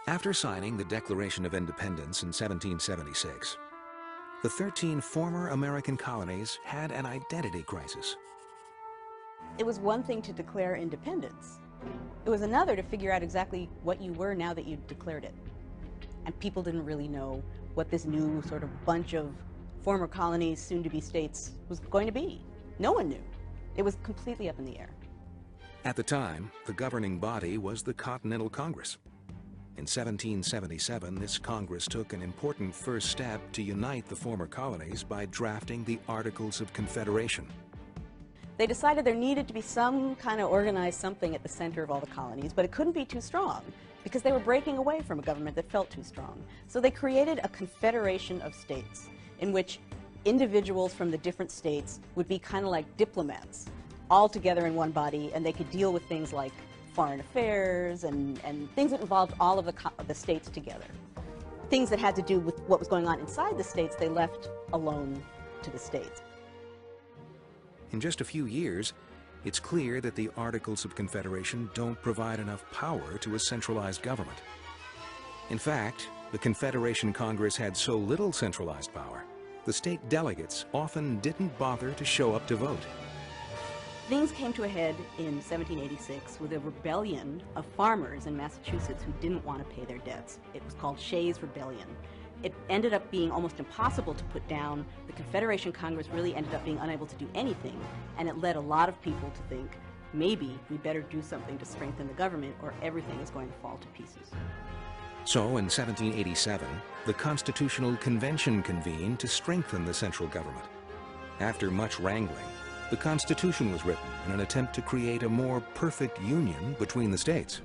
After signing the Declaration of Independence in 1776, the 13 former American colonies had an identity crisis. It was one thing to declare independence. It was another to figure out exactly what you were now that you'd declared it. And people didn't really know what this new sort of bunch of former colonies, soon-to-be states, was going to be. No one knew. It was completely up in the air. At the time, the governing body was the Continental Congress. In 1777, this Congress took an important first step to unite the former colonies by drafting the Articles of Confederation. They decided there needed to be some kind of organized something at the center of all the colonies, but it couldn't be too strong because they were breaking away from a government that felt too strong. So they created a confederation of states in which individuals from the different states would be kind of like diplomats, all together in one body, and they could deal with things like foreign affairs and things that involved all of the states together. Things that had to do with what was going on inside the states, they left alone to the states. In just a few years, it's clear that the Articles of Confederation don't provide enough power to a centralized government. In fact, the Confederation Congress had so little centralized power, the state delegates often didn't bother to show up to vote. Things came to a head in 1786 with a rebellion of farmers in Massachusetts who didn't want to pay their debts. It was called Shays' Rebellion. It ended up being almost impossible to put down. The Confederation Congress really ended up being unable to do anything, and it led a lot of people to think, maybe we better do something to strengthen the government or everything is going to fall to pieces. So in 1787, the Constitutional Convention convened to strengthen the central government. After much wrangling, the Constitution was written in an attempt to create a more perfect union between the states.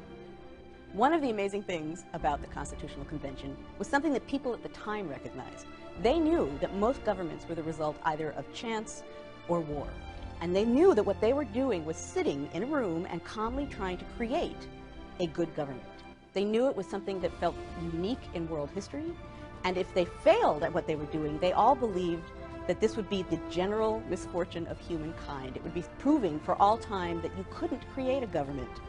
One of the amazing things about the Constitutional Convention was something that people at the time recognized. They knew that most governments were the result either of chance or war. And they knew that what they were doing was sitting in a room and calmly trying to create a good government. They knew it was something that felt unique in world history, and if they failed at what they were doing, they all believed that this would be the general misfortune of humankind. It would be proving for all time that you couldn't create a government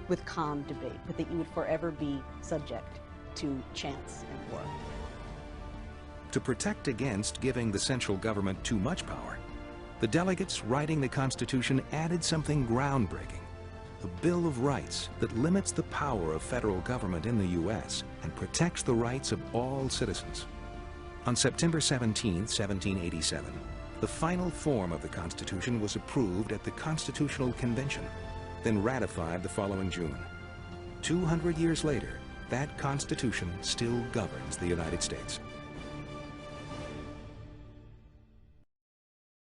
with calm debate, but that you would forever be subject to chance and war. To protect against giving the central government too much power, the delegates writing the Constitution added something groundbreaking, a Bill of Rights that limits the power of federal government in the U.S. and protects the rights of all citizens. On September 17, 1787, the final form of the Constitution was approved at the Constitutional Convention, then ratified the following June. 200 years later, that Constitution still governs the United States.